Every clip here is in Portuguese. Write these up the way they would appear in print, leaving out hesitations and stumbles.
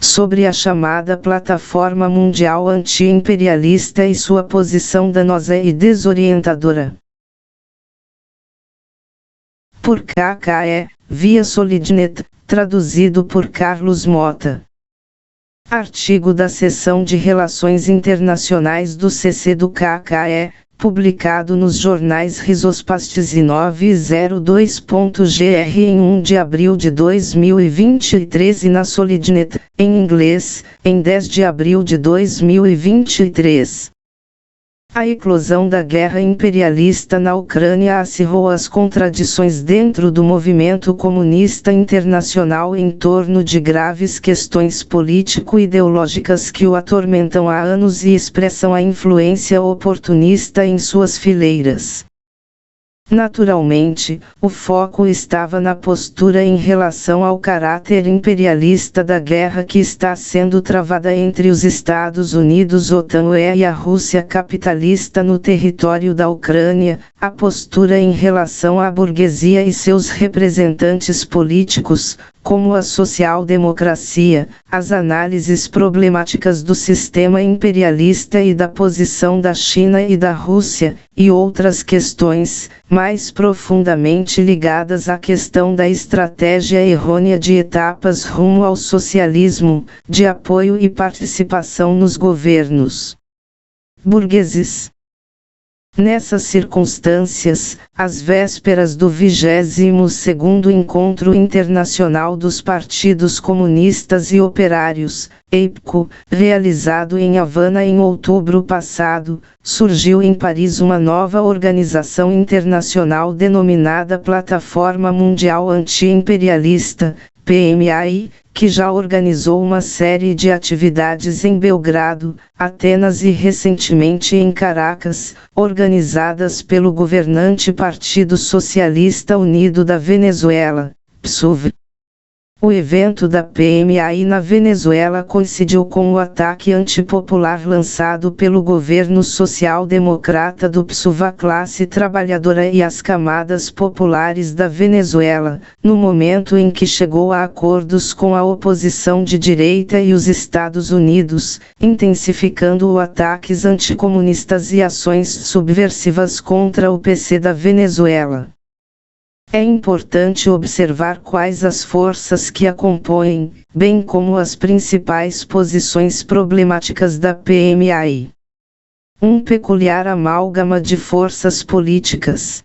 sobre a chamada Plataforma Mundial Anti-Imperialista e sua posição danosa e desorientadora. Por KKE, via Solidnet, traduzido por Carlos Mota. Artigo da Seção de Relações Internacionais do CC do KKE, publicado nos jornais Rizospasts e 902.gr em 1 de abril de 2023 e na Solidnet, em inglês, em 10 de abril de 2023. A eclosão da guerra imperialista na Ucrânia acirrou as contradições dentro do movimento comunista internacional em torno de graves questões político-ideológicas que o atormentam há anos e expressam a influência oportunista em suas fileiras. Naturalmente, o foco estava na postura em relação ao caráter imperialista da guerra que está sendo travada entre os Estados Unidos, OTAN e a Rússia capitalista no território da Ucrânia, a postura em relação à burguesia e seus representantes políticos, como a social-democracia, as análises problemáticas do sistema imperialista e da posição da China e da Rússia, e outras questões, mais profundamente ligadas à questão da estratégia errônea de etapas rumo ao socialismo, de apoio e participação nos governos burgueses. Nessas circunstâncias, às vésperas do 22º Encontro Internacional dos Partidos Comunistas e Operários, EIPCO, realizado em Havana em outubro passado, surgiu em Paris uma nova organização internacional denominada Plataforma Mundial Anti-Imperialista, PMAI, que já organizou uma série de atividades em Belgrado, Atenas e recentemente em Caracas, organizadas pelo governante Partido Socialista Unido da Venezuela, PSUV. O evento da PMAI na Venezuela coincidiu com o ataque antipopular lançado pelo governo social-democrata do PSUV à classe trabalhadora e às camadas populares da Venezuela, no momento em que chegou a acordos com a oposição de direita e os Estados Unidos, intensificando ataques anticomunistas e ações subversivas contra o PC da Venezuela. É importante observar quais as forças que a compõem, bem como as principais posições problemáticas da PMAI. Um peculiar amálgama de forças políticas.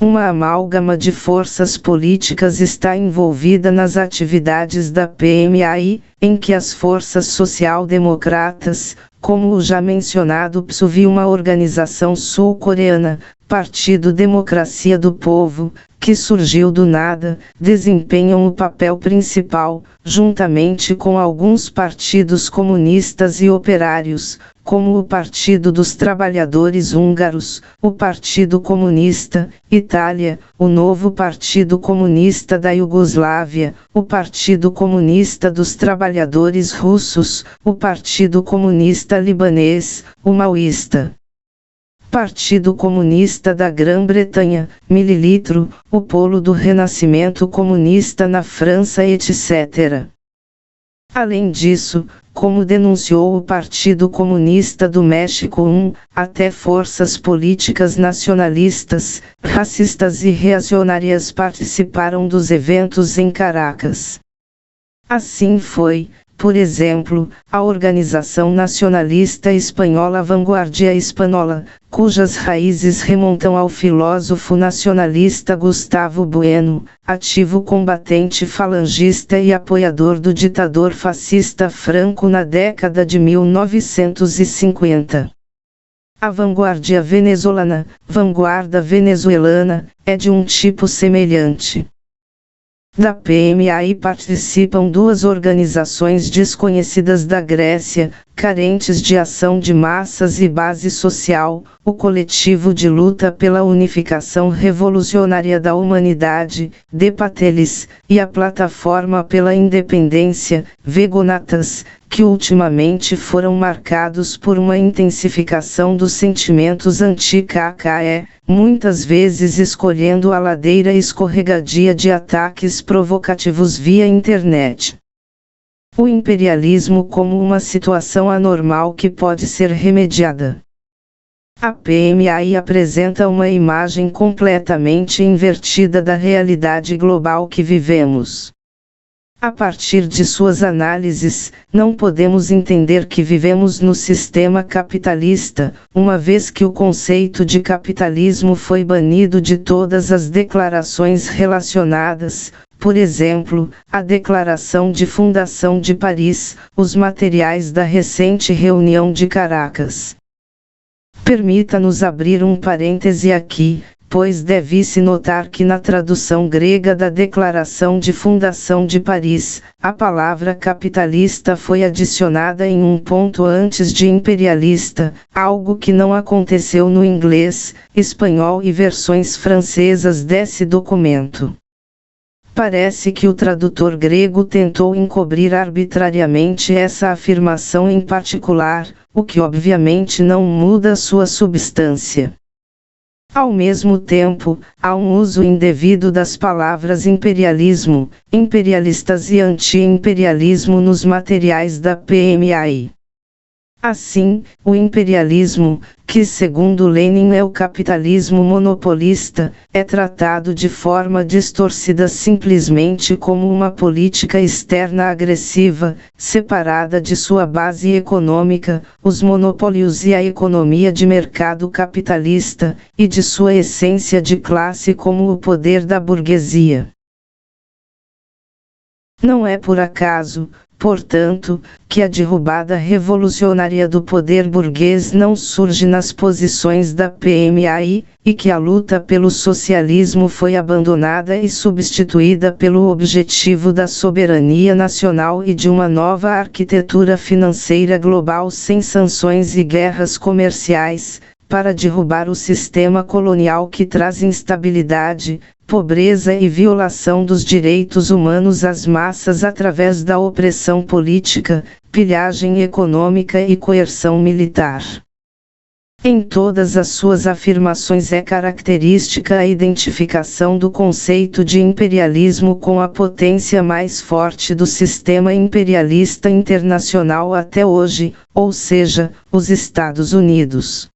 Uma amálgama de forças políticas está envolvida nas atividades da PMAI, em que as forças social-democratas, como o já mencionado PSUV, uma organização sul-coreana, Partido Democracia do Povo, que surgiu do nada, desempenham o papel principal, juntamente com alguns partidos comunistas e operários, como o Partido dos Trabalhadores Húngaros, o Partido Comunista, Itália, o Novo Partido Comunista da Iugoslávia, o Partido Comunista dos Trabalhadores Russos, o Partido Comunista Libanês, o Maoísta. Partido Comunista da Grã-Bretanha, Mililitro, o Polo do Renascimento Comunista na França, etc. Além disso, como denunciou o Partido Comunista do México, até forças políticas nacionalistas, racistas e reacionárias participaram dos eventos em Caracas. Assim foi, por exemplo, a organização nacionalista espanhola Vanguardia Espanhola, cujas raízes remontam ao filósofo nacionalista Gustavo Bueno, ativo combatente falangista e apoiador do ditador fascista Franco na década de 1950. A vanguardia venezolana, vanguarda venezuelana, é de um tipo semelhante. Da PMAI participam duas organizações desconhecidas da Grécia, carentes de ação de massas e base social, o Coletivo de Luta pela Unificação Revolucionária da Humanidade, DEPATELES, e a Plataforma pela Independência, VEGONATAS, que ultimamente foram marcados por uma intensificação dos sentimentos anti-KKE, muitas vezes escolhendo a ladeira escorregadia de ataques provocativos via internet. O imperialismo como uma situação anormal que pode ser remediada. A PMI apresenta uma imagem completamente invertida da realidade global que vivemos. A partir de suas análises, não podemos entender que vivemos no sistema capitalista, uma vez que o conceito de capitalismo foi banido de todas as declarações relacionadas, por exemplo, a Declaração de Fundação de Paris, os materiais da recente reunião de Caracas. Permita-nos abrir um parêntese aqui, pois deve-se notar que na tradução grega da Declaração de Fundação de Paris, a palavra capitalista foi adicionada em um ponto antes de imperialista, algo que não aconteceu no inglês, espanhol e versões francesas desse documento. Parece que o tradutor grego tentou encobrir arbitrariamente essa afirmação em particular, o que obviamente não muda sua substância. Ao mesmo tempo, há um uso indevido das palavras imperialismo, imperialistas e anti-imperialismo nos materiais da PMI. Assim, o imperialismo, que segundo Lenin é o capitalismo monopolista, é tratado de forma distorcida simplesmente como uma política externa agressiva, separada de sua base econômica, os monopólios e a economia de mercado capitalista, e de sua essência de classe como o poder da burguesia. Não é por acaso, portanto, que a derrubada revolucionária do poder burguês não surge nas posições da PMI, e que a luta pelo socialismo foi abandonada e substituída pelo objetivo da soberania nacional e de uma nova arquitetura financeira global sem sanções e guerras comerciais, para derrubar o sistema colonial que traz instabilidade, pobreza e violação dos direitos humanos às massas através da opressão política, pilhagem econômica e coerção militar. Em todas as suas afirmações é característica a identificação do conceito de imperialismo com a potência mais forte do sistema imperialista internacional até hoje, ou seja, os Estados Unidos.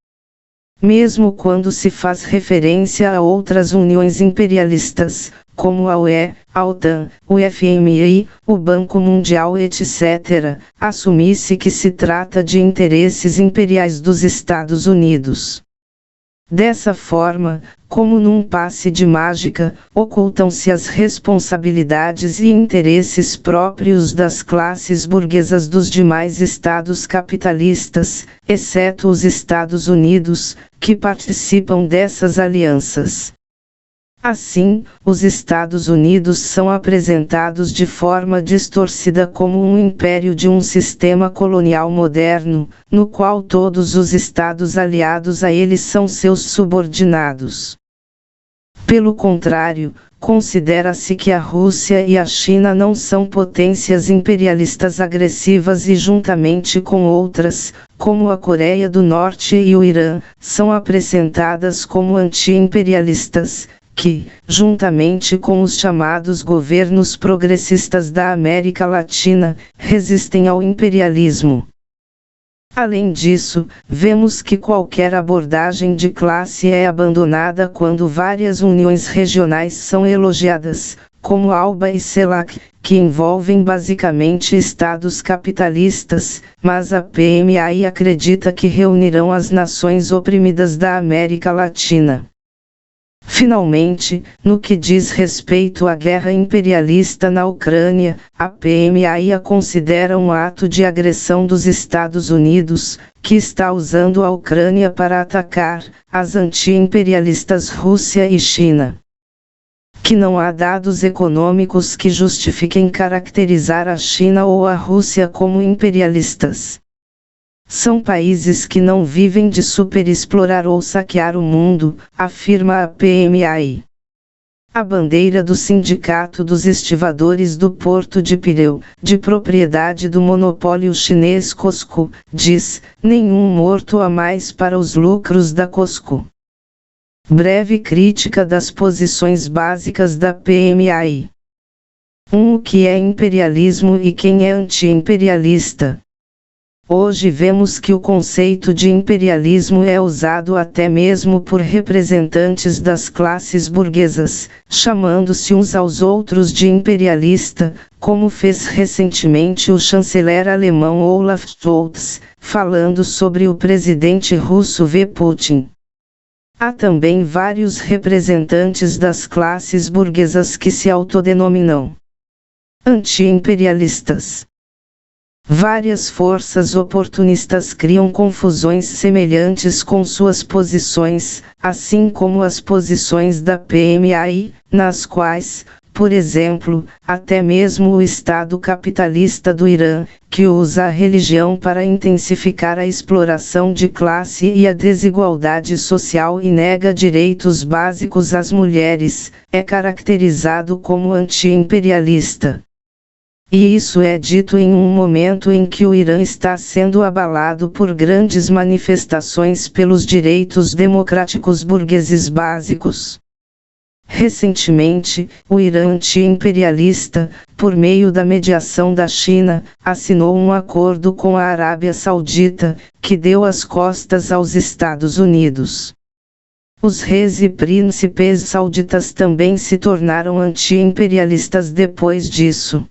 Mesmo quando se faz referência a outras uniões imperialistas, como a UE, a OTAN, o FMI, o Banco Mundial etc., assume-se que se trata de interesses imperiais dos Estados Unidos. Dessa forma, como num passe de mágica, ocultam-se as responsabilidades e interesses próprios das classes burguesas dos demais estados capitalistas, exceto os Estados Unidos, que participam dessas alianças. Assim, os Estados Unidos são apresentados de forma distorcida como um império de um sistema colonial moderno, no qual todos os estados aliados a ele são seus subordinados. Pelo contrário, considera-se que a Rússia e a China não são potências imperialistas agressivas e juntamente com outras, como a Coreia do Norte e o Irã, são apresentadas como anti-imperialistas, que, juntamente com os chamados governos progressistas da América Latina, resistem ao imperialismo. Além disso, vemos que qualquer abordagem de classe é abandonada quando várias uniões regionais são elogiadas, como ALBA e CELAC, que envolvem basicamente estados capitalistas, mas a PMI acredita que reunirão as nações oprimidas da América Latina. Finalmente, no que diz respeito à guerra imperialista na Ucrânia, a PMI a considera um ato de agressão dos Estados Unidos, que está usando a Ucrânia para atacar as anti-imperialistas Rússia e China. Que não há dados econômicos que justifiquem caracterizar a China ou a Rússia como imperialistas. São países que não vivem de superexplorar ou saquear o mundo, afirma a PMI. A bandeira do Sindicato dos Estivadores do Porto de Pireu, de propriedade do monopólio chinês COSCO, diz: nenhum morto a mais para os lucros da COSCO. Breve crítica das posições básicas da PMI. O que é imperialismo e quem é anti-imperialista? Hoje vemos que o conceito de imperialismo é usado até mesmo por representantes das classes burguesas, chamando-se uns aos outros de imperialista, como fez recentemente o chanceler alemão Olaf Scholz, falando sobre o presidente russo Vladimir Putin. Há também vários representantes das classes burguesas que se autodenominam anti-imperialistas. Várias forças oportunistas criam confusões semelhantes com suas posições, assim como as posições da PMI, nas quais, por exemplo, até mesmo o Estado capitalista do Irã, que usa a religião para intensificar a exploração de classe e a desigualdade social e nega direitos básicos às mulheres, é caracterizado como anti-imperialista. E isso é dito em um momento em que o Irã está sendo abalado por grandes manifestações pelos direitos democráticos burgueses básicos. Recentemente, o Irã anti-imperialista, por meio da mediação da China, assinou um acordo com a Arábia Saudita, que deu as costas aos Estados Unidos. Os reis e príncipes sauditas também se tornaram anti-imperialistas depois disso.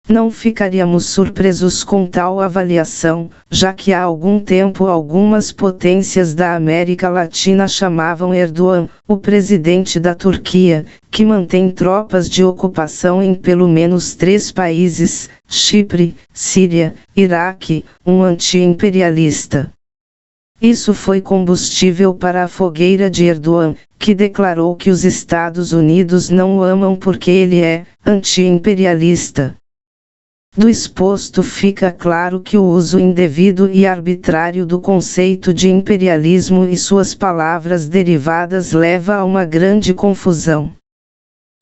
Não ficaríamos surpresos com tal avaliação, já que há algum tempo algumas potências da América Latina chamavam Erdogan, o presidente da Turquia, que mantém tropas de ocupação em pelo menos 3 países, Chipre, Síria, Iraque, um anti-imperialista. Isso foi combustível para a fogueira de Erdogan, que declarou que os Estados Unidos não o amam porque ele é anti-imperialista. Do exposto fica claro que o uso indevido e arbitrário do conceito de imperialismo e suas palavras derivadas leva a uma grande confusão.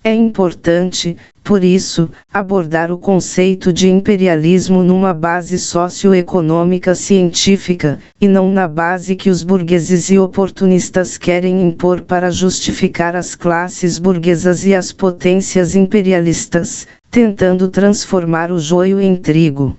É importante, por isso, abordar o conceito de imperialismo numa base socioeconômica científica, e não na base que os burgueses e oportunistas querem impor para justificar as classes burguesas e as potências imperialistas, tentando transformar o joio em trigo.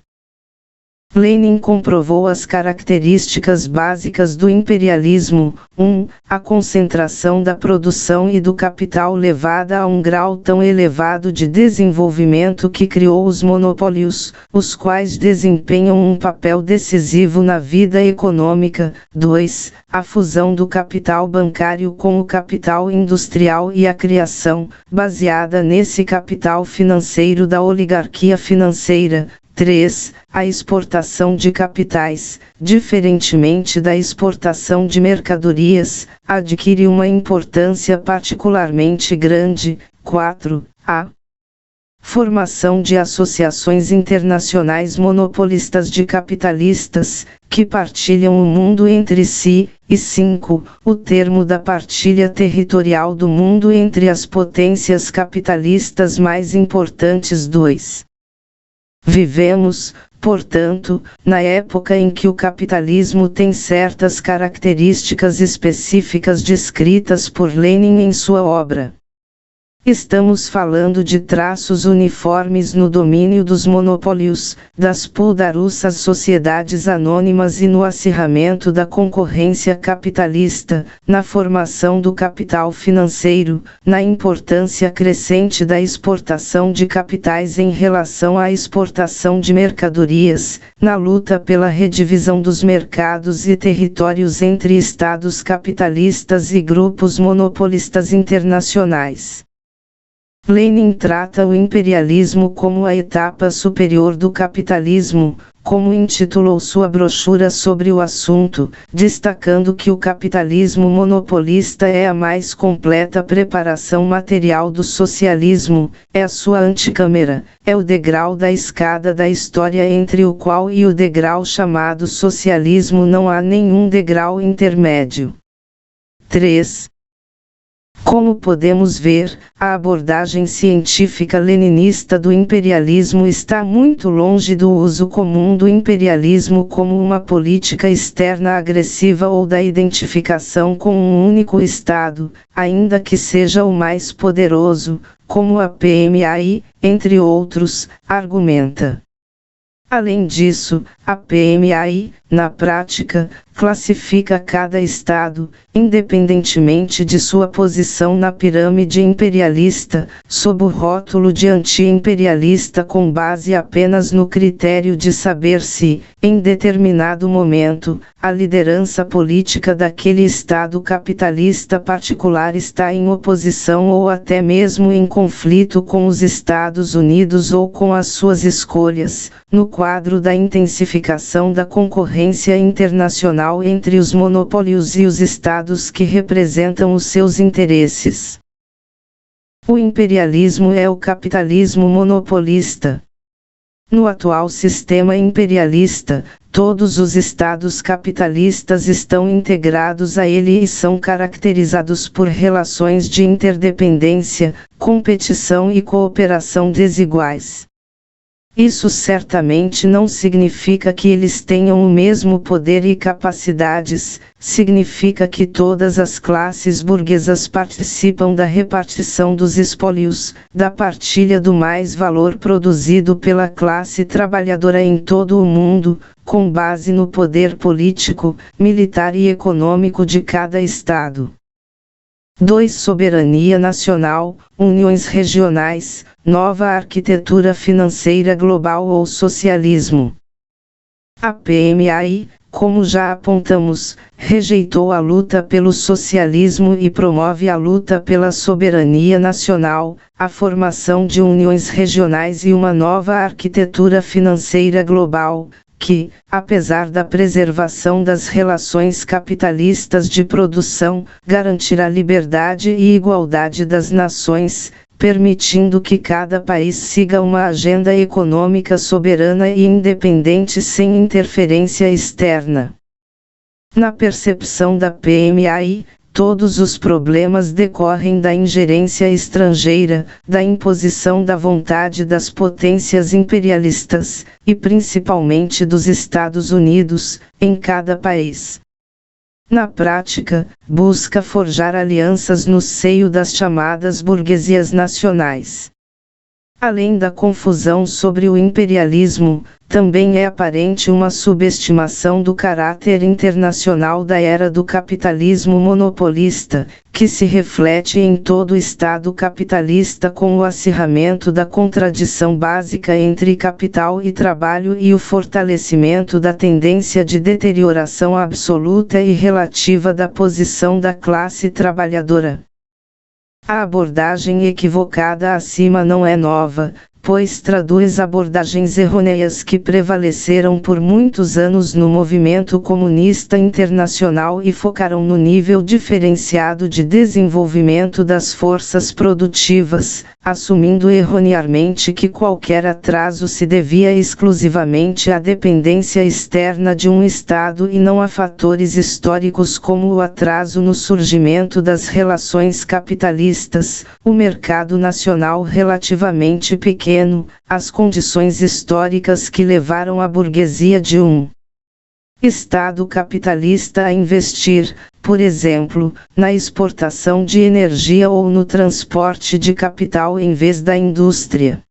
Lenin comprovou as características básicas do imperialismo. 1. A concentração da produção e do capital levada a um grau tão elevado de desenvolvimento que criou os monopólios, os quais desempenham um papel decisivo na vida econômica. 2. A fusão do capital bancário com o capital industrial e a criação, baseada nesse capital financeiro, da oligarquia financeira. 3. A exportação de capitais, diferentemente da exportação de mercadorias, adquire uma importância particularmente grande. 4. A formação de associações internacionais monopolistas de capitalistas, que partilham o mundo entre si. E 5. O termo da partilha territorial do mundo entre as potências capitalistas mais importantes. 2. Vivemos, portanto, na época em que o capitalismo tem certas características específicas descritas por Lenin em sua obra. Estamos falando de traços uniformes no domínio dos monopólios, das poderosas sociedades anônimas e no acirramento da concorrência capitalista, na formação do capital financeiro, na importância crescente da exportação de capitais em relação à exportação de mercadorias, na luta pela redivisão dos mercados e territórios entre estados capitalistas e grupos monopolistas internacionais. Lenin trata o imperialismo como a etapa superior do capitalismo, como intitulou sua brochura sobre o assunto, destacando que o capitalismo monopolista é a mais completa preparação material do socialismo, é a sua antecâmara, é o degrau da escada da história entre o qual e o degrau chamado socialismo não há nenhum degrau intermédio. 3. Como podemos ver, a abordagem científica leninista do imperialismo está muito longe do uso comum do imperialismo como uma política externa agressiva ou da identificação com um único Estado, ainda que seja o mais poderoso, como a PMI, entre outros, argumenta. Além disso, a PMI, na prática, classifica cada Estado, independentemente de sua posição na pirâmide imperialista, sob o rótulo de anti-imperialista com base apenas no critério de saber se, em determinado momento, a liderança política daquele Estado capitalista particular está em oposição ou até mesmo em conflito com os Estados Unidos ou com as suas escolhas, no quadro da intensificação da concorrência internacional entre os monopólios e os estados que representam os seus interesses. O imperialismo é o capitalismo monopolista. No atual sistema imperialista, todos os estados capitalistas estão integrados a ele e são caracterizados por relações de interdependência, competição e cooperação desiguais. Isso certamente não significa que eles tenham o mesmo poder e capacidades, significa que todas as classes burguesas participam da repartição dos espólios, da partilha do mais valor produzido pela classe trabalhadora em todo o mundo, com base no poder político, militar e econômico de cada Estado. 2. Soberania nacional, uniões regionais, nova arquitetura financeira global ou socialismo. A PMI, como já apontamos, rejeitou a luta pelo socialismo e promove a luta pela soberania nacional, a formação de uniões regionais e uma nova arquitetura financeira global, que, apesar da preservação das relações capitalistas de produção, garantirá liberdade e igualdade das nações, permitindo que cada país siga uma agenda econômica soberana e independente sem interferência externa. Na percepção da PMI, todos os problemas decorrem da ingerência estrangeira, da imposição da vontade das potências imperialistas, e principalmente dos Estados Unidos, em cada país. Na prática, busca forjar alianças no seio das chamadas burguesias nacionais. Além da confusão sobre o imperialismo, também é aparente uma subestimação do caráter internacional da era do capitalismo monopolista, que se reflete em todo o Estado capitalista com o acirramento da contradição básica entre capital e trabalho e o fortalecimento da tendência de deterioração absoluta e relativa da posição da classe trabalhadora. A abordagem equivocada acima não é nova, pois traduz abordagens errôneas que prevaleceram por muitos anos no movimento comunista internacional e focaram no nível diferenciado de desenvolvimento das forças produtivas, assumindo erroneamente que qualquer atraso se devia exclusivamente à dependência externa de um Estado e não a fatores históricos como o atraso no surgimento das relações capitalistas, o mercado nacional relativamente pequeno, as condições históricas que levaram a burguesia de um Estado capitalista a investir, por exemplo, na exportação de energia ou no transporte de capital em vez da indústria.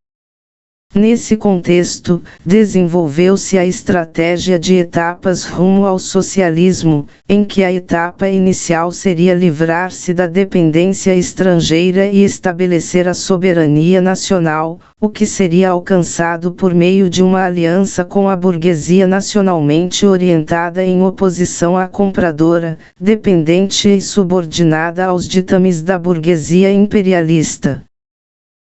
Nesse contexto, desenvolveu-se a estratégia de etapas rumo ao socialismo, em que a etapa inicial seria livrar-se da dependência estrangeira e estabelecer a soberania nacional, o que seria alcançado por meio de uma aliança com a burguesia nacionalmente orientada em oposição à compradora, dependente e subordinada aos ditames da burguesia imperialista.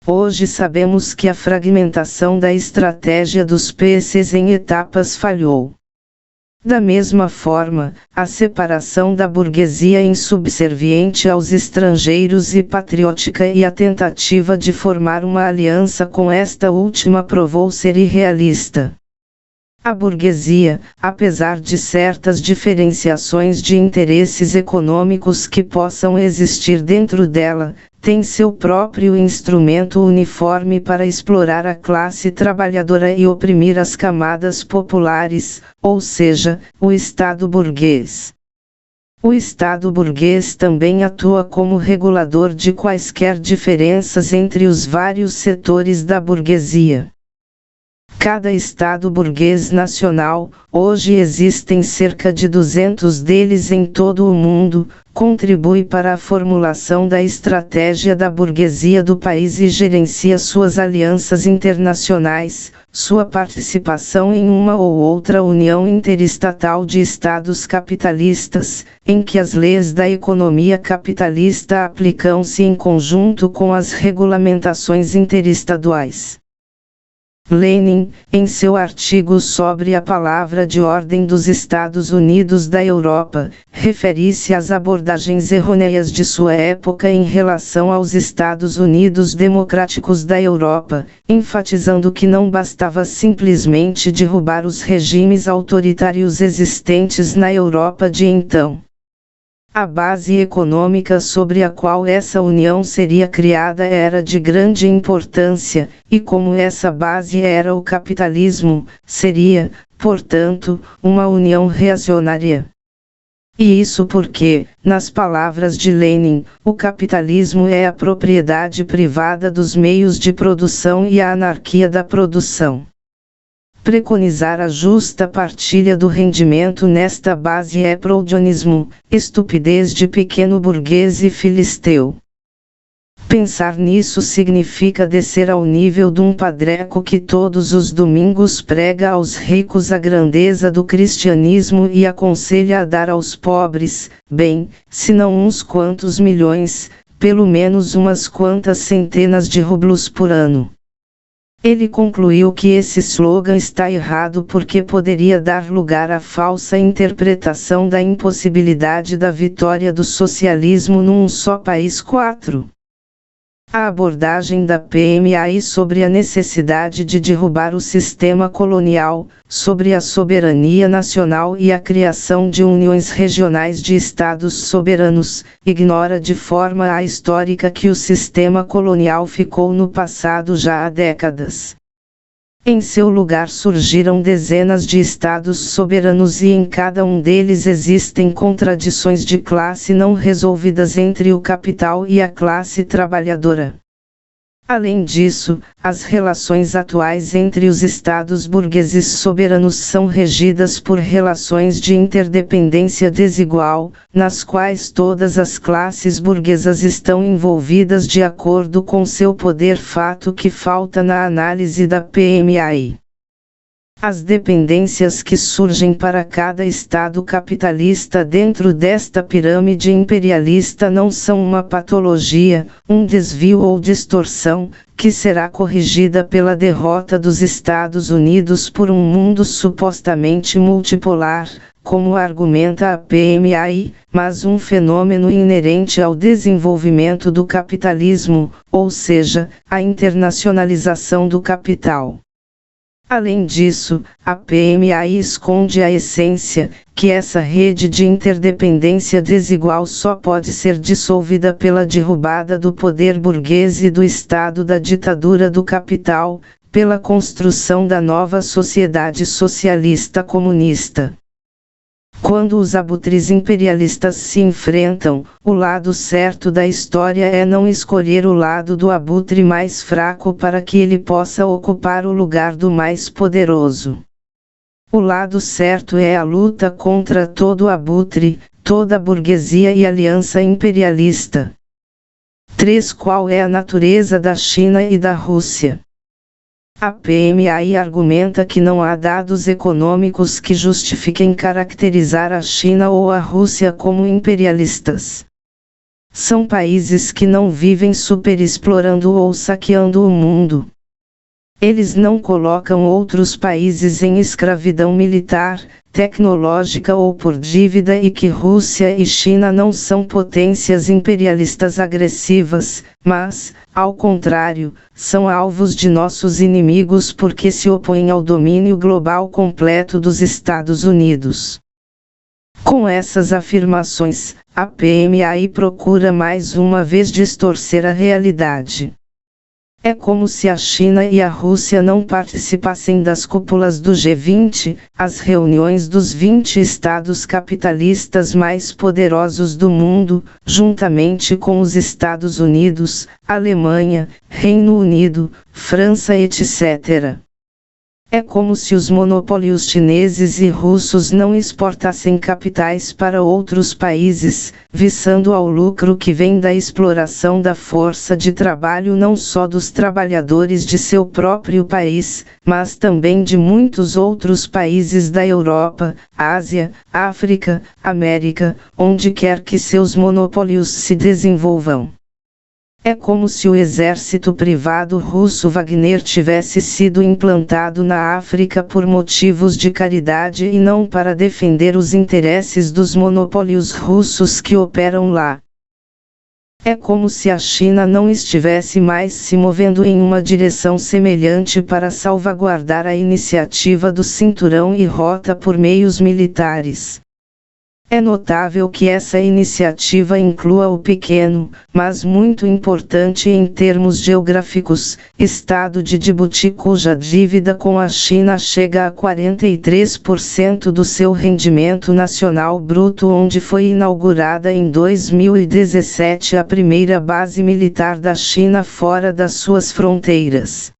Hoje sabemos que a fragmentação da estratégia dos PCs em etapas falhou. Da mesma forma, a separação da burguesia insubserviente aos estrangeiros e patriótica e a tentativa de formar uma aliança com esta última provou ser irrealista. A burguesia, apesar de certas diferenciações de interesses econômicos que possam existir dentro dela, tem seu próprio instrumento uniforme para explorar a classe trabalhadora e oprimir as camadas populares, ou seja, o Estado burguês. O Estado burguês também atua como regulador de quaisquer diferenças entre os vários setores da burguesia. Cada Estado burguês nacional, hoje existem cerca de 200 deles em todo o mundo, contribui para a formulação da estratégia da burguesia do país e gerencia suas alianças internacionais, sua participação em uma ou outra união interestatal de Estados capitalistas, em que as leis da economia capitalista aplicam-se em conjunto com as regulamentações interestaduais. Lenin, em seu artigo sobre a palavra de ordem dos Estados Unidos da Europa, refere-se às abordagens errôneas de sua época em relação aos Estados Unidos democráticos da Europa, enfatizando que não bastava simplesmente derrubar os regimes autoritários existentes na Europa de então. A base econômica sobre a qual essa união seria criada era de grande importância, e como essa base era o capitalismo, seria, portanto, uma união reacionária. E isso porque, nas palavras de Lenin, o capitalismo é a propriedade privada dos meios de produção e a anarquia da produção. Preconizar a justa partilha do rendimento nesta base é prodionismo, estupidez de pequeno burguês e filisteu. Pensar nisso significa descer ao nível de um padreco que todos os domingos prega aos ricos a grandeza do cristianismo e aconselha a dar aos pobres, bem, se não uns quantos milhões, pelo menos umas quantas centenas de rublos por ano. Ele concluiu que esse slogan está errado porque poderia dar lugar à falsa interpretação da impossibilidade da vitória do socialismo num só país. 4. A abordagem da PMI sobre a necessidade de derrubar o sistema colonial, sobre a soberania nacional e a criação de uniões regionais de estados soberanos, ignora de forma histórica que o sistema colonial ficou no passado já há décadas. Em seu lugar surgiram dezenas de estados soberanos e em cada um deles existem contradições de classe não resolvidas entre o capital e a classe trabalhadora. Além disso, as relações atuais entre os estados burgueses soberanos são regidas por relações de interdependência desigual, nas quais todas as classes burguesas estão envolvidas de acordo com seu poder, fato que falta na análise da PMI. As dependências que surgem para cada Estado capitalista dentro desta pirâmide imperialista não são uma patologia, um desvio ou distorção, que será corrigida pela derrota dos Estados Unidos por um mundo supostamente multipolar, como argumenta a PMI, mas um fenômeno inerente ao desenvolvimento do capitalismo, ou seja, a internacionalização do capital. Além disso, a PMI esconde a essência, que essa rede de interdependência desigual só pode ser dissolvida pela derrubada do poder burguês e do Estado da ditadura do capital, pela construção da nova sociedade socialista comunista. Quando os abutres imperialistas se enfrentam, o lado certo da história é não escolher o lado do abutre mais fraco para que ele possa ocupar o lugar do mais poderoso. O lado certo é a luta contra todo abutre, toda burguesia e aliança imperialista. 3. Qual é a natureza da China e da Rússia? A PMI argumenta que não há dados econômicos que justifiquem caracterizar a China ou a Rússia como imperialistas. São países que não vivem superexplorando ou saqueando o mundo. Eles não colocam outros países em escravidão militar, tecnológica ou por dívida e que Rússia e China não são potências imperialistas agressivas, mas, ao contrário, são alvos de nossos inimigos porque se opõem ao domínio global completo dos Estados Unidos. Com essas afirmações, a PMI procura mais uma vez distorcer a realidade. É como se a China e a Rússia não participassem das cúpulas do G20, as reuniões dos 20 estados capitalistas mais poderosos do mundo, juntamente com os Estados Unidos, Alemanha, Reino Unido, França, etc. É como se os monopólios chineses e russos não exportassem capitais para outros países, visando ao lucro que vem da exploração da força de trabalho não só dos trabalhadores de seu próprio país, mas também de muitos outros países da Europa, Ásia, África, América, onde quer que seus monopólios se desenvolvam. É como se o exército privado russo Wagner tivesse sido implantado na África por motivos de caridade e não para defender os interesses dos monopólios russos que operam lá. É como se a China não estivesse mais se movendo em uma direção semelhante para salvaguardar a iniciativa do Cinturão e Rota por meios militares. É notável que essa iniciativa inclua o pequeno, mas muito importante em termos geográficos, estado de Djibouti, cuja dívida com a China chega a 43% do seu rendimento nacional bruto, onde foi inaugurada em 2017 a primeira base militar da China fora das suas fronteiras.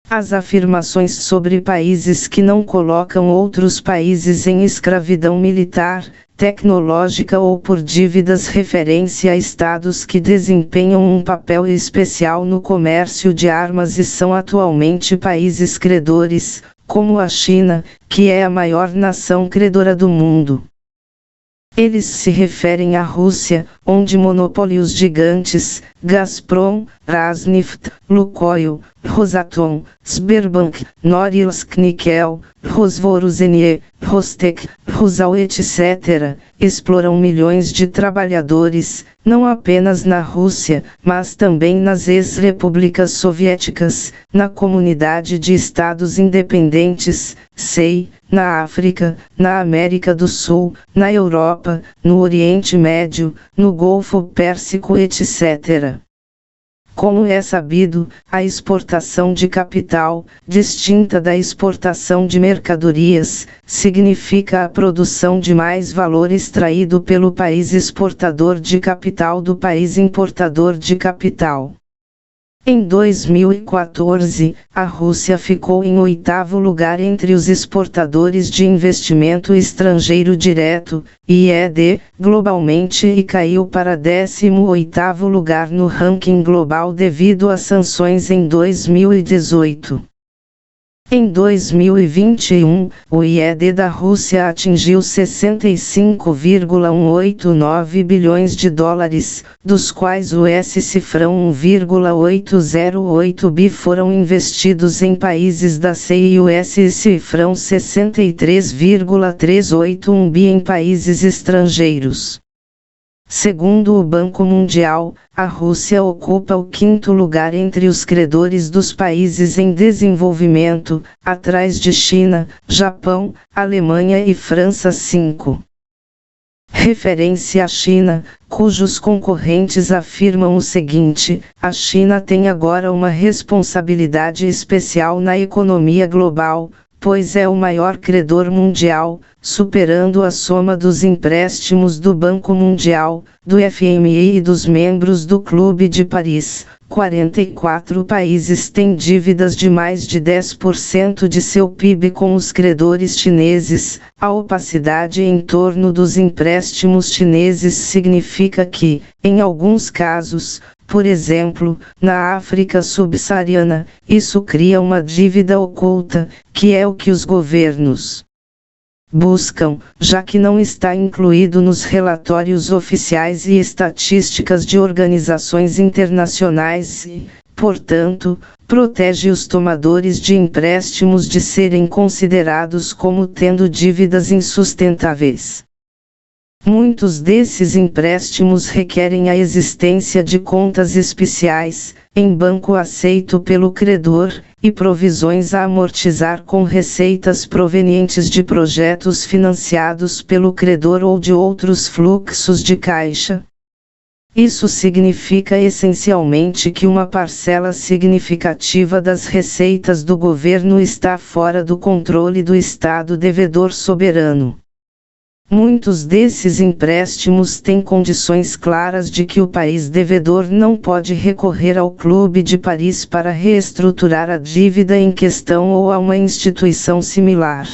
As afirmações sobre países que não colocam outros países em escravidão militar, tecnológica ou por dívidas referência a estados que desempenham um papel especial no comércio de armas e são atualmente países credores, como a China, que é a maior nação credora do mundo. Eles se referem à Rússia, onde monopólios gigantes, Gazprom, Rosneft, Lukoil, Rosatom, Sberbank, Norilsk Nickel, Rosvoruzenie, Rostec, Rusal etc., exploram milhões de trabalhadores, não apenas na Rússia, mas também nas ex-repúblicas soviéticas, na Comunidade de Estados Independentes, CEI, na África, na América do Sul, na Europa, no Oriente Médio, no Golfo Pérsico etc. Como é sabido, a exportação de capital, distinta da exportação de mercadorias, significa a produção de mais valor extraído pelo país exportador de capital do país importador de capital. Em 2014, a Rússia ficou em 8º lugar entre os exportadores de investimento estrangeiro direto, IED, globalmente e caiu para 18º lugar no ranking global devido a sanções em 2018. Em 2021, o IED da Rússia atingiu 65,189 bilhões de dólares, dos quais o US-cifrão 1,808 bi foram investidos em países da CEI e o US-cifrão 63,381 bi em países estrangeiros. Segundo o Banco Mundial, a Rússia ocupa o 5º lugar entre os credores dos países em desenvolvimento, atrás de China, Japão, Alemanha e França 5. Referência à China, cujos concorrentes afirmam o seguinte: a China tem agora uma responsabilidade especial na economia global, pois é o maior credor mundial, superando a soma dos empréstimos do Banco Mundial, do FMI e dos membros do Clube de Paris. 44 países têm dívidas de mais de 10% de seu PIB com os credores chineses. A opacidade em torno dos empréstimos chineses significa que, em alguns casos, por exemplo, na África subsaariana, isso cria uma dívida oculta, que é o que os governos buscam, já que não está incluído nos relatórios oficiais e estatísticas de organizações internacionais e, portanto, protege os tomadores de empréstimos de serem considerados como tendo dívidas insustentáveis. Muitos desses empréstimos requerem a existência de contas especiais, em banco aceito pelo credor, e provisões a amortizar com receitas provenientes de projetos financiados pelo credor ou de outros fluxos de caixa. Isso significa essencialmente que uma parcela significativa das receitas do governo está fora do controle do Estado devedor soberano. Muitos desses empréstimos têm condições claras de que o país devedor não pode recorrer ao Clube de Paris para reestruturar a dívida em questão ou a uma instituição similar.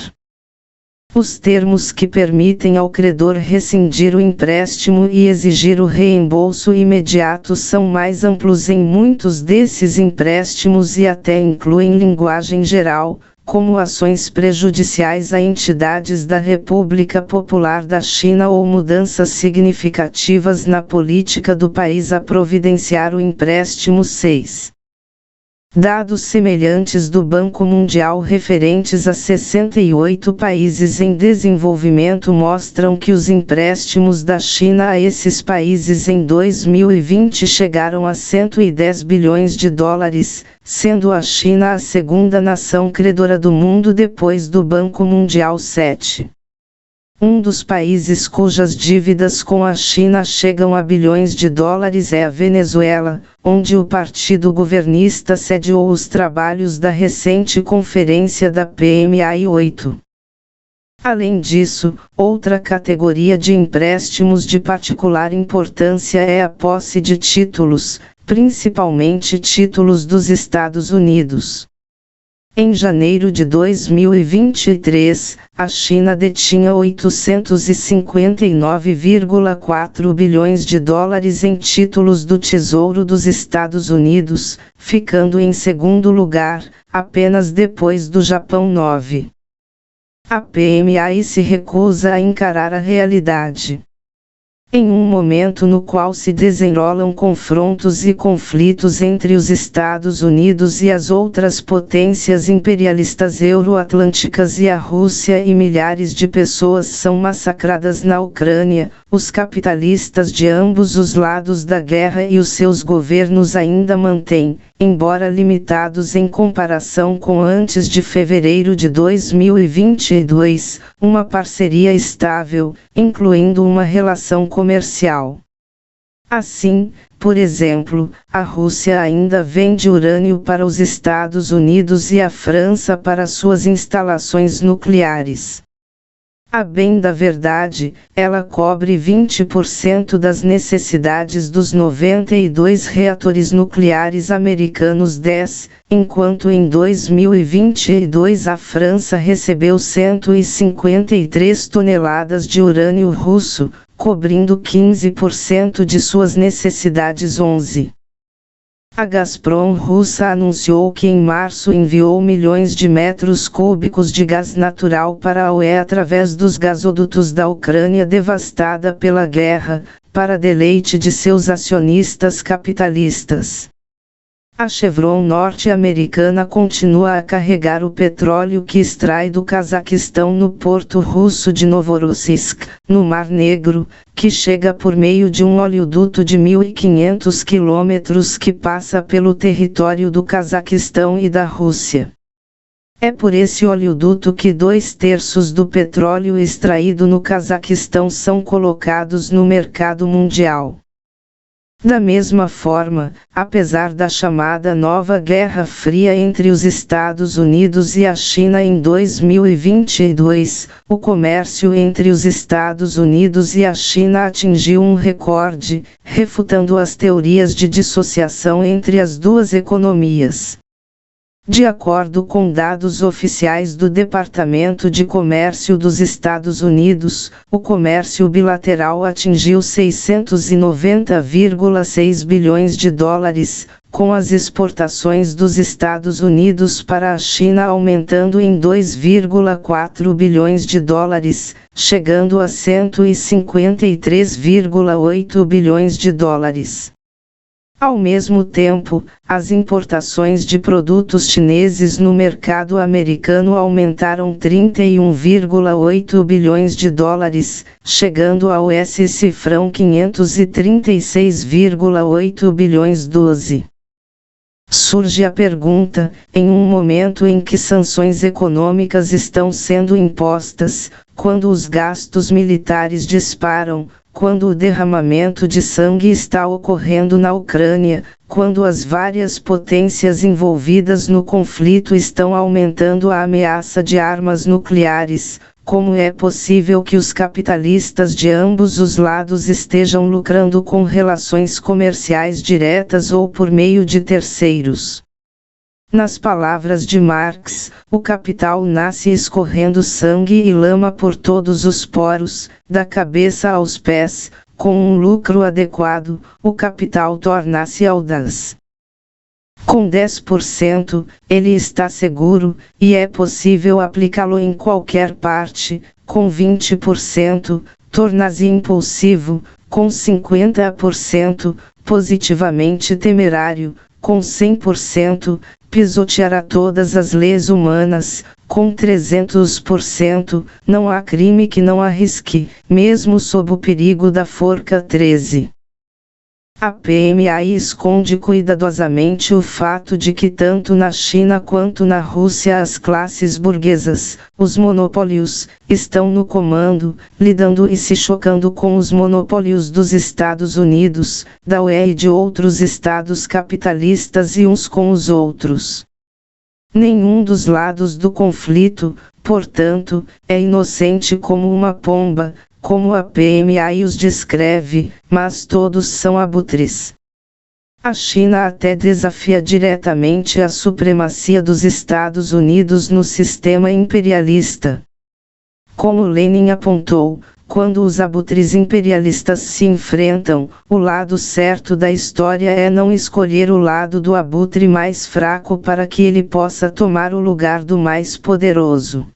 Os termos que permitem ao credor rescindir o empréstimo e exigir o reembolso imediato são mais amplos em muitos desses empréstimos e até incluem linguagem geral, como ações prejudiciais a entidades da República Popular da China ou mudanças significativas na política do país a providenciar o empréstimo. 6. Dados semelhantes do Banco Mundial referentes a 68 países em desenvolvimento mostram que os empréstimos da China a esses países em 2020 chegaram a 110 bilhões de dólares, sendo a China a segunda nação credora do mundo depois do Banco Mundial. 7. Um dos países cujas dívidas com a China chegam a bilhões de dólares é a Venezuela, onde o partido governista sediou os trabalhos da recente conferência da PMI 8. Além disso, outra categoria de empréstimos de particular importância é a posse de títulos, principalmente títulos dos Estados Unidos. Em janeiro de 2023, a China detinha 859,4 bilhões de dólares em títulos do Tesouro dos Estados Unidos, ficando em segundo lugar, apenas depois do Japão. 9. A PMI se recusa a encarar a realidade. Em um momento no qual se desenrolam confrontos e conflitos entre os Estados Unidos e as outras potências imperialistas euroatlânticas e a Rússia e milhares de pessoas são massacradas na Ucrânia, os capitalistas de ambos os lados da guerra e os seus governos ainda mantêm, embora limitados em comparação com antes de fevereiro de 2022, uma parceria estável, incluindo uma relação comercial. Assim, por exemplo, a Rússia ainda vende urânio para os Estados Unidos e a França para suas instalações nucleares. A bem da verdade, ela cobre 20% das necessidades dos 92 reatores nucleares americanos 10, enquanto em 2022 a França recebeu 153 toneladas de urânio russo, cobrindo 15% de suas necessidades. 11. A Gazprom russa anunciou que em março enviou milhões de metros cúbicos de gás natural para a UE através dos gasodutos da Ucrânia devastada pela guerra, para deleite de seus acionistas capitalistas. A Chevron norte-americana continua a carregar o petróleo que extrai do Cazaquistão no porto russo de Novorossiysk, no Mar Negro, que chega por meio de um oleoduto de 1.500 quilômetros que passa pelo território do Cazaquistão e da Rússia. É por esse oleoduto que 2/3 do petróleo extraído no Cazaquistão são colocados no mercado mundial. Da mesma forma, apesar da chamada Nova Guerra Fria entre os Estados Unidos e a China em 2022, o comércio entre os Estados Unidos e a China atingiu um recorde, refutando as teorias de dissociação entre as duas economias. De acordo com dados oficiais do Departamento de Comércio dos Estados Unidos, o comércio bilateral atingiu 690,6 bilhões de dólares, com as exportações dos Estados Unidos para a China aumentando em 2,4 bilhões de dólares, chegando a 153,8 bilhões de dólares. Ao mesmo tempo, as importações de produtos chineses no mercado americano aumentaram 31,8 bilhões de dólares, chegando ao cifrão 536,8 bilhões 12. Surge a pergunta, em um momento em que sanções econômicas estão sendo impostas, quando os gastos militares disparam, quando o derramamento de sangue está ocorrendo na Ucrânia, quando as várias potências envolvidas no conflito estão aumentando a ameaça de armas nucleares, como é possível que os capitalistas de ambos os lados estejam lucrando com relações comerciais diretas ou por meio de terceiros? Nas palavras de Marx, o capital nasce escorrendo sangue e lama por todos os poros, da cabeça aos pés. Com um lucro adequado, o capital torna-se audaz. Com 10%, ele está seguro, e é possível aplicá-lo em qualquer parte. Com 20%, torna-se impulsivo. Com 50%, positivamente temerário. Com 100%, pisoteará todas as leis humanas. Com 300%, não há crime que não arrisque, mesmo sob o perigo da forca. 13. A PMI esconde cuidadosamente o fato de que tanto na China quanto na Rússia as classes burguesas, os monopólios, estão no comando, lidando e se chocando com os monopólios dos Estados Unidos, da UE e de outros estados capitalistas e uns com os outros. Nenhum dos lados do conflito, portanto, é inocente como uma pomba, como a PMI os descreve, mas todos são abutres. A China até desafia diretamente a supremacia dos Estados Unidos no sistema imperialista. Como Lenin apontou, quando os abutres imperialistas se enfrentam, o lado certo da história é não escolher o lado do abutre mais fraco para que ele possa tomar o lugar do mais poderoso.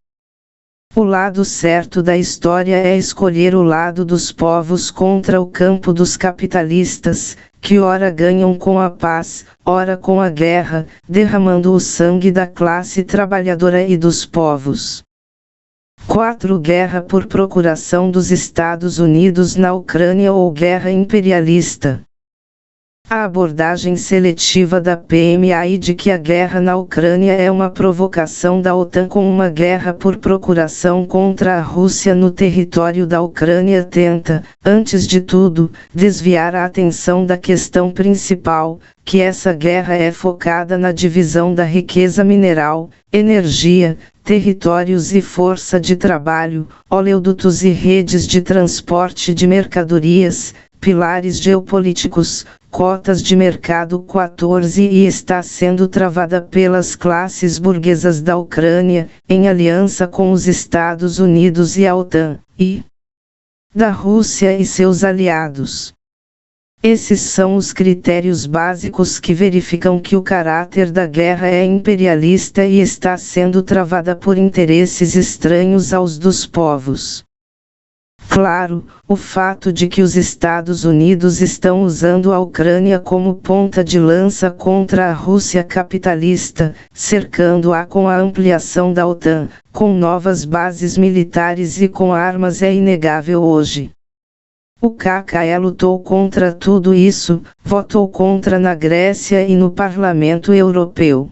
O lado certo da história é escolher o lado dos povos contra o campo dos capitalistas, que ora ganham com a paz, ora com a guerra, derramando o sangue da classe trabalhadora e dos povos. 4. Guerra por procuração dos Estados Unidos na Ucrânia ou guerra imperialista. A abordagem seletiva da PMI de que a guerra na Ucrânia é uma provocação da OTAN com uma guerra por procuração contra a Rússia no território da Ucrânia tenta, antes de tudo, desviar a atenção da questão principal, que essa guerra é focada na divisão da riqueza mineral, energia, territórios e força de trabalho, oleodutos e redes de transporte de mercadorias, pilares geopolíticos, cotas de mercado 14 e está sendo travada pelas classes burguesas da Ucrânia, em aliança com os Estados Unidos e a OTAN, e da Rússia e seus aliados. Esses são os critérios básicos que verificam que o caráter da guerra é imperialista e está sendo travada por interesses estranhos aos dos povos. Claro, o fato de que os Estados Unidos estão usando a Ucrânia como ponta de lança contra a Rússia capitalista, cercando-a com a ampliação da OTAN, com novas bases militares e com armas é inegável hoje. O KKE lutou contra tudo isso, votou contra na Grécia e no Parlamento Europeu.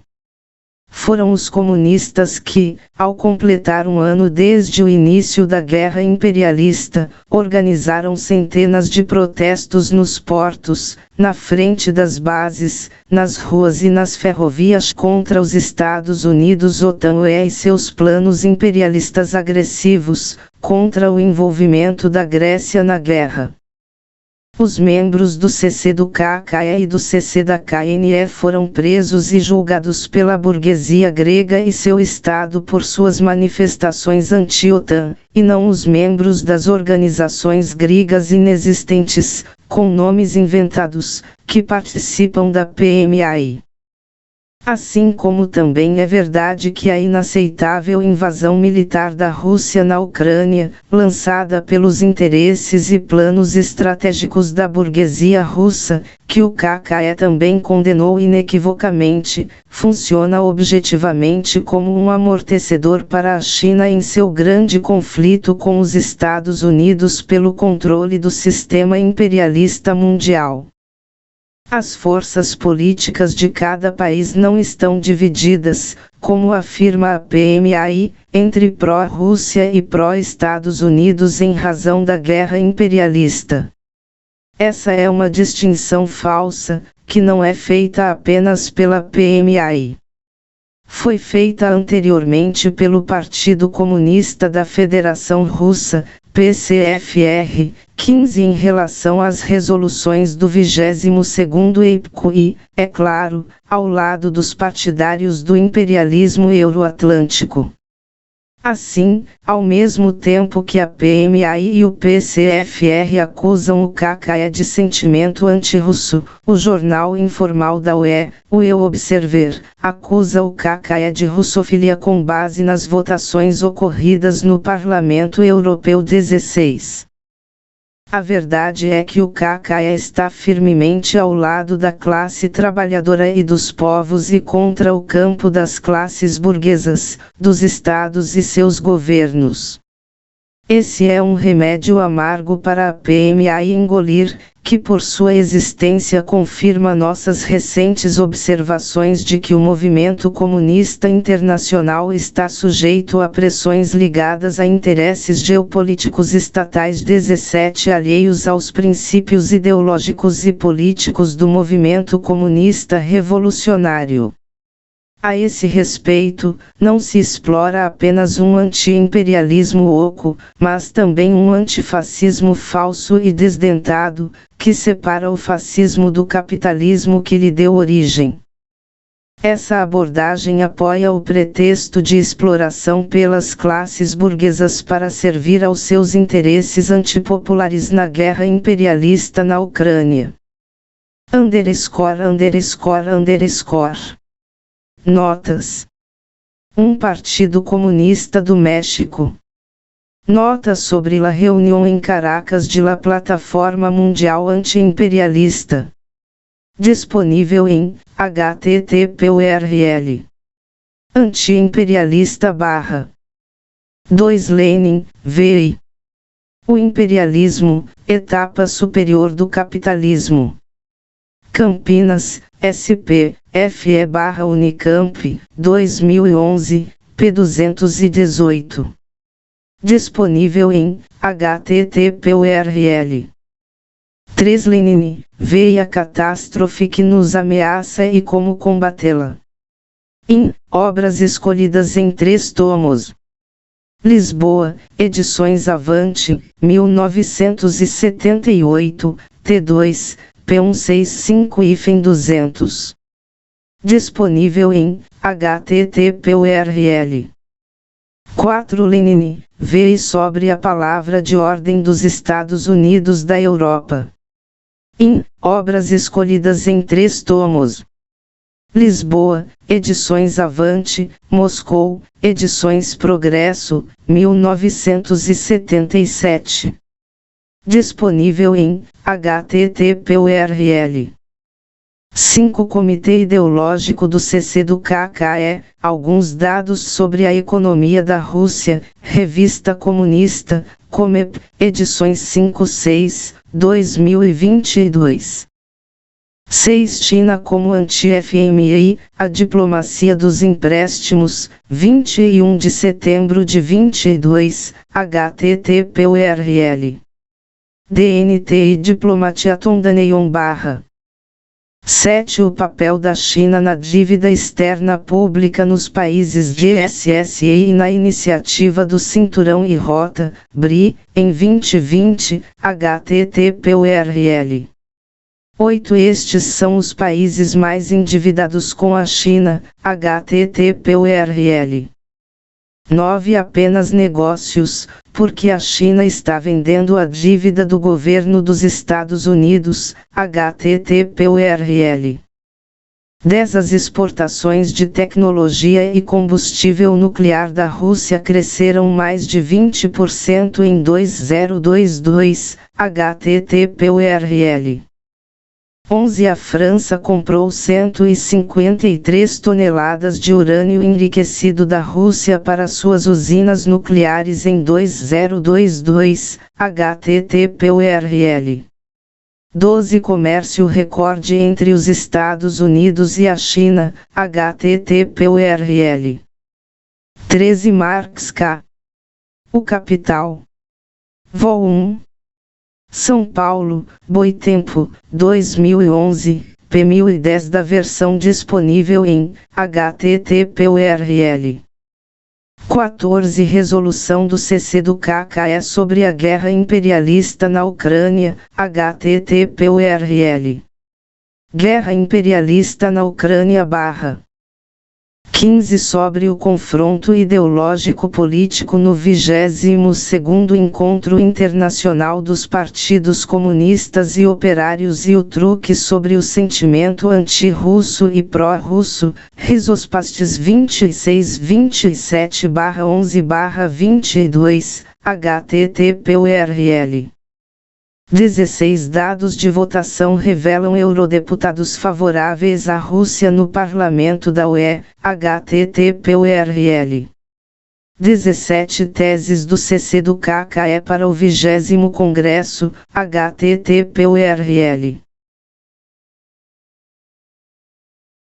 Foram os comunistas que, ao completar um ano desde o início da guerra imperialista, organizaram centenas de protestos nos portos, na frente das bases, nas ruas e nas ferrovias contra os Estados Unidos, OTAN e seus planos imperialistas agressivos, contra o envolvimento da Grécia na guerra. Os membros do CC do KKE e do CC da KNE foram presos e julgados pela burguesia grega e seu Estado por suas manifestações anti-OTAN, e não os membros das organizações gregas inexistentes, com nomes inventados, que participam da PMI. Assim como também é verdade que a inaceitável invasão militar da Rússia na Ucrânia, lançada pelos interesses e planos estratégicos da burguesia russa, que o KKE também condenou inequivocamente, funciona objetivamente como um amortecedor para a China em seu grande conflito com os Estados Unidos pelo controle do sistema imperialista mundial. As forças políticas de cada país não estão divididas, como afirma a PMI, entre pró-Rússia e pró-Estados Unidos em razão da guerra imperialista. Essa é uma distinção falsa, que não é feita apenas pela PMI. Foi feita anteriormente pelo Partido Comunista da Federação Russa, PCFR, 15 em relação às resoluções do 22º EPCO e, é claro, ao lado dos partidários do imperialismo euroatlântico. Assim, ao mesmo tempo que a PMI e o PCFR acusam o KKE de sentimento antirrusso, o jornal informal da UE, o Eu Observer, acusa o KKE de russofilia com base nas votações ocorridas no Parlamento Europeu 16. A verdade é que o KKE está firmemente ao lado da classe trabalhadora e dos povos e contra o campo das classes burguesas, dos estados e seus governos. Esse é um remédio amargo para a PMI engolir, que por sua existência confirma nossas recentes observações de que o movimento comunista internacional está sujeito a pressões ligadas a interesses geopolíticos estatais 17 alheios aos princípios ideológicos e políticos do movimento comunista revolucionário. A esse respeito, não se explora apenas um anti-imperialismo oco, mas também um antifascismo falso e desdentado, que separa o fascismo do capitalismo que lhe deu origem. Essa abordagem apoia o pretexto de exploração pelas classes burguesas para servir aos seus interesses antipopulares na guerra imperialista na Ucrânia. ______. Notas. Partido Comunista do México. Nota sobre a reunião em Caracas de la Plataforma Mundial Anti-Imperialista. Disponível em http://url. Anti-imperialista / 2 Lenin, VI. O imperialismo, etapa superior do capitalismo. Campinas, SP, FE/Unicamp, 2011, p. 218. Disponível em http://url. 3 Lenin, veio a catástrofe que nos ameaça e como combatê-la. Obras escolhidas em 3 tomos. Lisboa, Edições Avante, 1978, T2, P165-200. Disponível em http://url. 4 Lenin, veio sobre a palavra de ordem dos Estados Unidos da Europa. Obras escolhidas em 3 tomos. Lisboa, Edições Avante, Moscou, Edições Progresso, 1977. Disponível em http://url. 5 Comitê Ideológico do CC do KKE, alguns dados sobre a economia da Rússia, Revista Comunista, Comep, edições 5-6, 2022. 6 China como anti-FMI, a diplomacia dos empréstimos, 21 de setembro de 22, http://url. DNT e Diplomatiatondaneion / 7 O papel da China na dívida externa pública nos países GSSE e na iniciativa do Cinturão e Rota, BRI, em 2020, http://url. 8 Estes são os países mais endividados com a China, http://url. 9 Apenas negócios, porque a China está vendendo a dívida do governo dos Estados Unidos, http://url. 10. As exportações de tecnologia e combustível nuclear da Rússia cresceram mais de 20% em 2022, http://url. 11. A França comprou 153 toneladas de urânio enriquecido da Rússia para suas usinas nucleares em 2022, http://url. 12. Comércio recorde entre os Estados Unidos e a China, http://url. 13. Marx K. O Capital. Vol. 1. São Paulo, Boitempo, 2011, p. 1010 da versão disponível em http://url. 14. Resolução do CC-do-KKE sobre a guerra imperialista na Ucrânia, http://url. Guerra imperialista na Ucrânia / 15. Sobre o confronto ideológico-político no 22º Encontro Internacional dos Partidos Comunistas e Operários e o truque sobre o sentimento anti-russo e pró-russo, Rizospastes 26-27/11/22, http://url. 16. Dados de votação revelam eurodeputados favoráveis à Rússia no Parlamento da UE, http://url. 17. Teses do CC-do-KKE para o 20º Congresso, http://url.